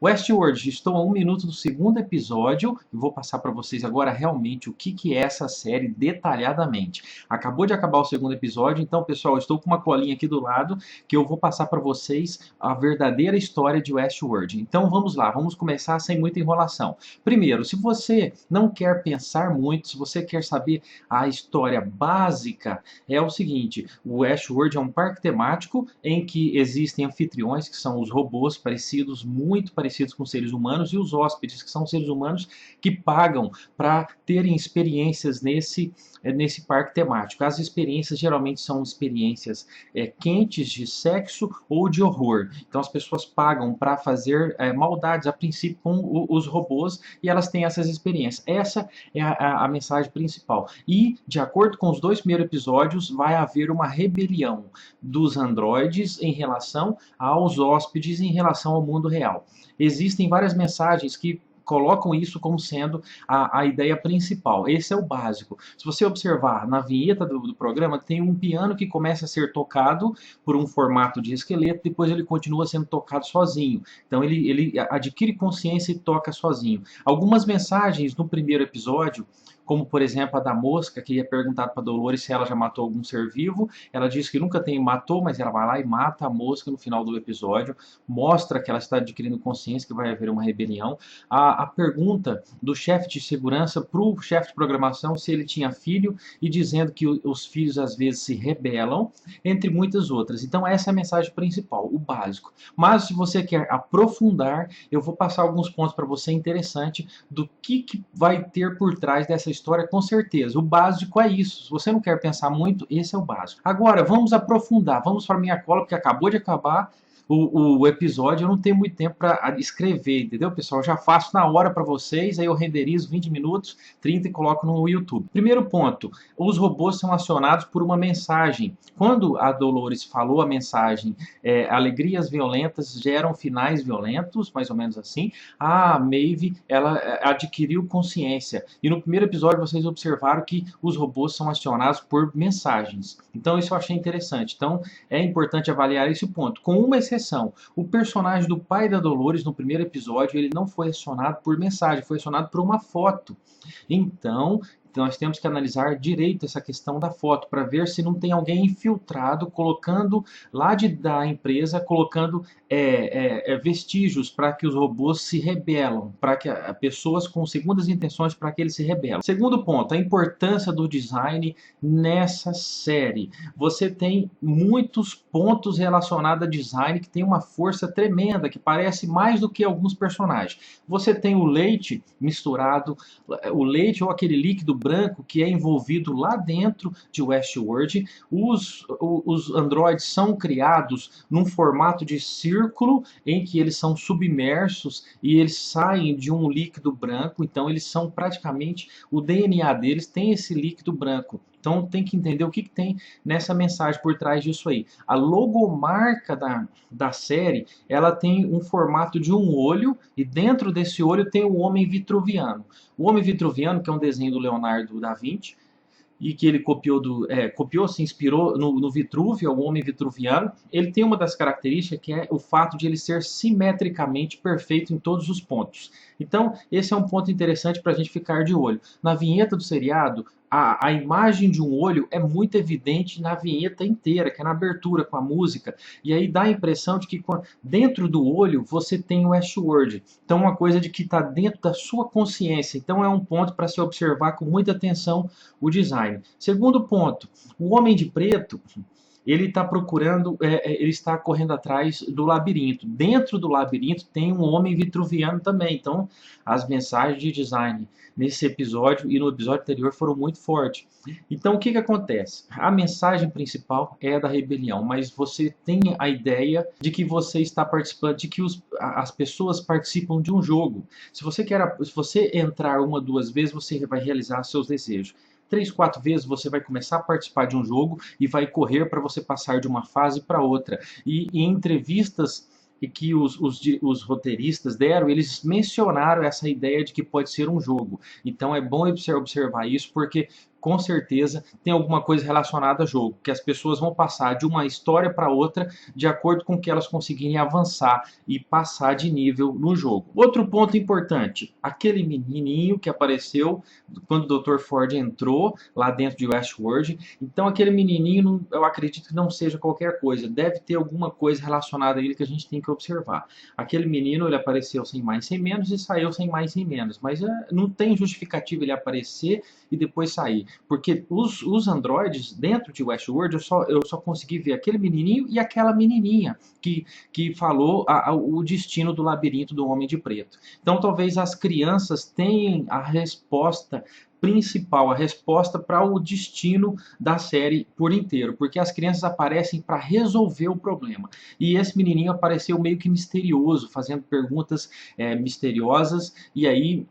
Westworld, estou a 1 minuto do segundo episódio e vou passar para vocês agora realmente o que é essa série detalhadamente. Acabou de acabar o segundo episódio, então pessoal, estou com uma colinha aqui do lado que eu vou passar para vocês a verdadeira história de Westworld. Então vamos lá, vamos começar sem muita enrolação. Primeiro, se você não quer pensar muito, se você quer saber a história básica, é o seguinte: o Westworld é um parque temático em que existem anfitriões, que são os robôs parecidos, muito parecidos com seres humanos, e os hóspedes, que são seres humanos que pagam para terem experiências nesse parque temático. As experiências geralmente são experiências quentes de sexo ou de horror. Então as pessoas pagam para fazer maldades a princípio com os robôs e elas têm essas experiências. Essa é a mensagem principal. E, de acordo com os dois primeiros episódios, vai haver uma rebelião dos androides em relação aos hóspedes em relação ao mundo real. Existem várias mensagens que colocam isso como sendo a ideia principal. Esse é o básico. Se você observar na vinheta do programa, tem um piano que começa a ser tocado por um formato de esqueleto, depois ele continua sendo tocado sozinho. Então ele adquire consciência e toca sozinho. Algumas mensagens no primeiro episódio, como por exemplo a da mosca, que ia perguntar para Dolores se ela já matou algum ser vivo. Ela diz que nunca matou, mas ela vai lá e mata a mosca no final do episódio, mostra que ela está adquirindo consciência, que vai haver uma rebelião. A pergunta do chefe de segurança para o chefe de programação se ele tinha filho, e dizendo que os filhos às vezes se rebelam, entre muitas outras. Então essa é a mensagem principal, o básico. Mas se você quer aprofundar, eu vou passar alguns pontos para você interessante do que vai ter por trás dessa história, com certeza. O básico é isso. Se você não quer pensar muito, esse é o básico. Agora, vamos aprofundar. Vamos para minha cola, porque acabou de acabar o episódio. Eu não tenho muito tempo para escrever, entendeu, pessoal? Eu já faço na hora para vocês, aí eu renderizo 20 minutos, 30 e coloco no YouTube. Primeiro ponto: os robôs são acionados por uma mensagem. Quando a Dolores falou a mensagem, alegrias violentas geram finais violentos, mais ou menos assim, a Maeve, ela adquiriu consciência. E no primeiro episódio vocês observaram que os robôs são acionados por mensagens. Então isso eu achei interessante. Então é importante avaliar esse ponto. Com uma exceção: o personagem do pai da Dolores no primeiro episódio, ele não foi acionado por mensagem, foi acionado por uma foto. Então nós temos que analisar direito essa questão da foto para ver se não tem alguém infiltrado colocando lá da empresa, colocando vestígios para que os robôs se rebelam, para que pessoas com segundas intenções para que eles se rebelam. Segundo ponto: a importância do design nessa série. Você tem muitos pontos relacionados a design que tem uma força tremenda, que parece mais do que alguns personagens. Você tem o leite misturado, o leite ou aquele líquido branco que é envolvido lá dentro de Westworld. Os androides são criados num formato de círculo em que eles são submersos e eles saem de um líquido branco. Então eles são praticamente, o DNA deles tem esse líquido branco. Então tem que entender o que tem nessa mensagem por trás disso aí. A logomarca da série, ela tem um formato de um olho, e dentro desse olho tem o Homem Vitruviano. O Homem Vitruviano, que é um desenho do Leonardo da Vinci, e que ele se inspirou no Vitrúvio, o Homem Vitruviano. Ele tem uma das características que é o fato de ele ser simetricamente perfeito em todos os pontos. Então, esse é um ponto interessante para a gente ficar de olho. Na vinheta do seriado, a imagem de um olho é muito evidente na vinheta inteira, que é na abertura com a música, e aí dá a impressão de que dentro do olho você tem o Westworld. Então, uma coisa de que está dentro da sua consciência. Então, é um ponto para se observar com muita atenção o design. Segundo ponto: o Homem de Preto, ele está procurando, ele está correndo atrás do labirinto. Dentro do labirinto tem um homem vitruviano também. Então, as mensagens de design nesse episódio e no episódio anterior foram muito fortes. Então, o que acontece? A mensagem principal é a da rebelião, mas você tem a ideia de que você está participando, de que as pessoas participam de um jogo. Se você entrar uma, duas vezes, você vai realizar seus desejos. 3, 4 vezes você vai começar a participar de um jogo e vai correr para você passar de uma fase para outra. E em entrevistas que os roteiristas deram, eles mencionaram essa ideia de que pode ser um jogo. Então é bom observar isso, porque com certeza tem alguma coisa relacionada a jogo, que as pessoas vão passar de uma história para outra de acordo com que elas conseguirem avançar e passar de nível no jogo. Outro ponto importante, aquele menininho que apareceu quando o Dr. Ford entrou lá dentro de Westworld, então aquele menininho, eu acredito que não seja qualquer coisa, deve ter alguma coisa relacionada a ele que a gente tem que observar. Aquele menino, ele apareceu sem mais sem menos e saiu sem mais sem menos, mas não tem justificativa ele aparecer e depois sair, porque os androides dentro de Westworld eu só consegui ver aquele menininho e aquela menininha que falou o destino do labirinto do Homem de Preto. Então talvez as crianças tenham a resposta principal, a resposta para o destino da série por inteiro, porque as crianças aparecem para resolver o problema. E esse menininho apareceu meio que misterioso, fazendo perguntas misteriosas, e aí,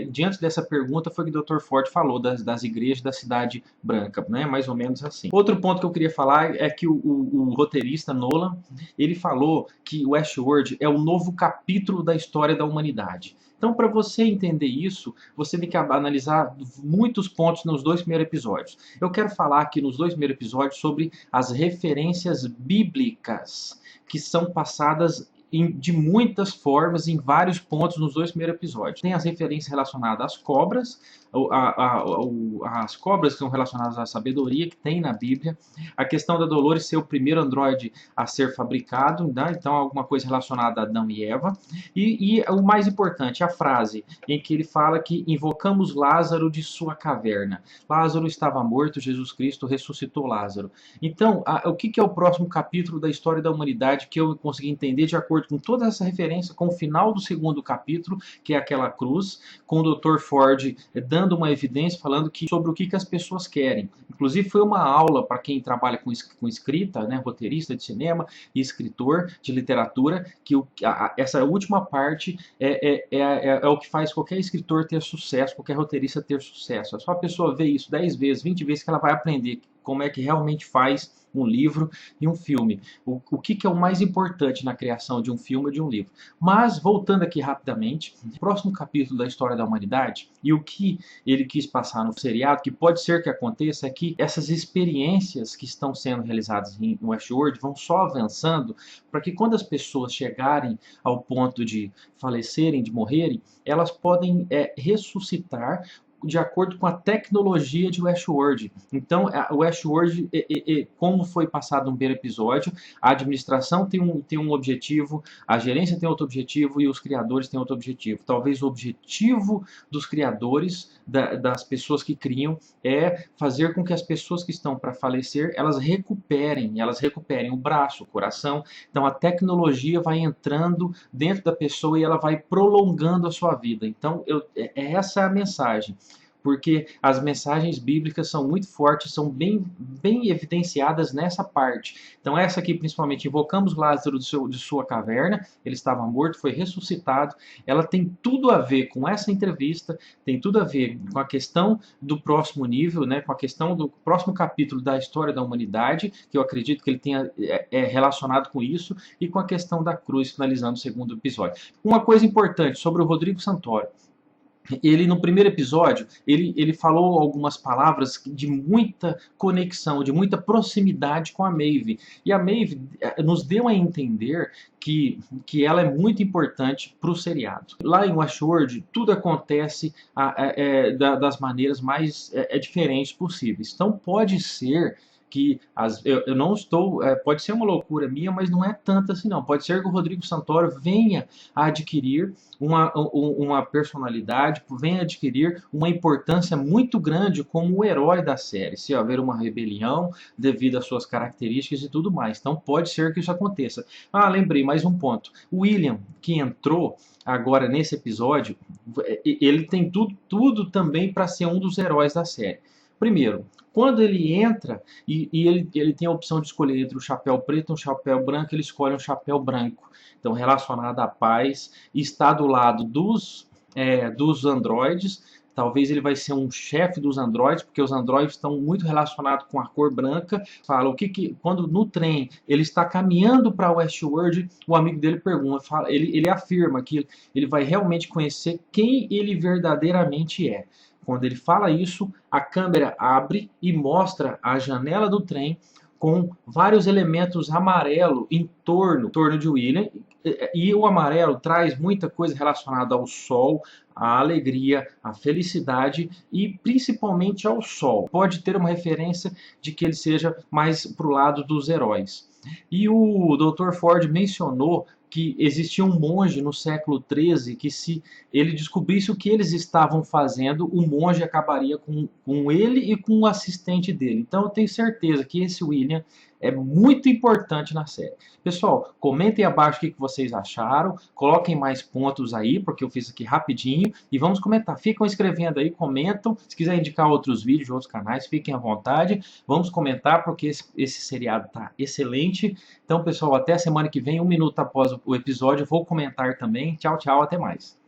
diante dessa pergunta, foi que o Dr. Ford falou das igrejas da Cidade Branca, né? Mais ou menos assim. Outro ponto que eu queria falar é que o roteirista Nolan, ele falou que Westworld é o novo capítulo da história da humanidade. Então, para você entender isso, você tem que analisar muitos pontos nos dois primeiros episódios. Eu quero falar aqui nos dois primeiros episódios sobre as referências bíblicas que são passadas de muitas formas, em vários pontos nos dois primeiros episódios. Tem as referências relacionadas às cobras, as cobras que são relacionadas à sabedoria que tem na Bíblia, a questão da Dolores ser o primeiro androide a ser fabricado, né? Então alguma coisa relacionada a Adão e Eva, e o mais importante, a frase em que ele fala que invocamos Lázaro de sua caverna. Lázaro estava morto, Jesus Cristo ressuscitou Lázaro. Então, o que é o próximo capítulo da história da humanidade que eu consegui entender de acordo com toda essa referência, com o final do segundo capítulo, que é aquela cruz, com o Dr. Ford dando uma evidência falando sobre o que as pessoas querem. Inclusive foi uma aula para quem trabalha com escrita, né, roteirista de cinema e escritor de literatura, que essa última parte é o que faz qualquer escritor ter sucesso, qualquer roteirista ter sucesso. É só a pessoa ver isso 10 vezes, 20 vezes que ela vai aprender como é que realmente faz um livro e um filme. O que é o mais importante na criação de um filme ou de um livro. Mas, voltando aqui rapidamente, o próximo capítulo da história da humanidade e o que ele quis passar no seriado, que pode ser que aconteça, é que essas experiências que estão sendo realizadas em Westworld vão só avançando para que quando as pessoas chegarem ao ponto de falecerem, de morrerem, elas podem ressuscitar de acordo com a tecnologia de Westworld. Então, o Westworld, como foi passado no primeiro episódio, a administração tem um objetivo, a gerência tem outro objetivo e os criadores têm outro objetivo. Talvez o objetivo dos criadores, das pessoas que criam, é fazer com que as pessoas que estão para falecer, elas recuperem o braço, o coração. Então, a tecnologia vai entrando dentro da pessoa e ela vai prolongando a sua vida. Então, essa é a mensagem. Porque as mensagens bíblicas são muito fortes, são bem evidenciadas nessa parte. Então essa aqui principalmente, invocamos Lázaro de sua caverna, ele estava morto, foi ressuscitado. Ela tem tudo a ver com essa entrevista, tem tudo a ver com a questão do próximo nível, né, com a questão do próximo capítulo da história da humanidade, que eu acredito que ele tenha relacionado com isso, e com a questão da cruz, finalizando o segundo episódio. Uma coisa importante sobre o Rodrigo Santoro. Ele, no primeiro episódio, ele falou algumas palavras de muita conexão, de muita proximidade com a Maeve. E a Maeve nos deu a entender que ela é muito importante para o seriado. Lá em Westworld, tudo acontece das maneiras mais diferentes possíveis. Então pode ser que eu não estou, pode ser uma loucura minha, mas não é tanto assim não. Pode ser que o Rodrigo Santoro venha a adquirir uma personalidade, venha adquirir uma importância muito grande como o herói da série, se houver uma rebelião devido às suas características e tudo mais. Então pode ser que isso aconteça. Lembrei mais um ponto. O William, que entrou agora nesse episódio, ele tem tudo também para ser um dos heróis da série. Primeiro, quando ele entra e ele tem a opção de escolher entre o chapéu preto e um chapéu branco, ele escolhe um chapéu branco. Então, relacionado à paz, está do lado dos androides. Talvez ele vai ser um chefe dos androides, porque os androides estão muito relacionados com a cor branca. Fala quando no trem ele está caminhando para Westworld, o amigo dele pergunta, ele afirma que ele vai realmente conhecer quem ele verdadeiramente é. Quando ele fala isso, a câmera abre e mostra a janela do trem com vários elementos amarelo em torno de William. E o amarelo traz muita coisa relacionada ao sol, à alegria, à felicidade e principalmente ao sol. Pode ter uma referência de que ele seja mais para o lado dos heróis. E o Dr. Ford mencionou que existia um monge no século XIII que, se ele descobrisse o que eles estavam fazendo, o monge acabaria com ele e com o assistente dele. Então eu tenho certeza que esse William é muito importante na série. Pessoal, comentem abaixo o que vocês acharam, coloquem mais pontos aí, porque eu fiz aqui rapidinho, e vamos comentar. Ficam escrevendo aí, comentam. Se quiser indicar outros vídeos de outros canais, fiquem à vontade. Vamos comentar, porque esse seriado está excelente. Então, pessoal, até a semana que vem, 1 minuto após o episódio, vou comentar também. Tchau, tchau, até mais.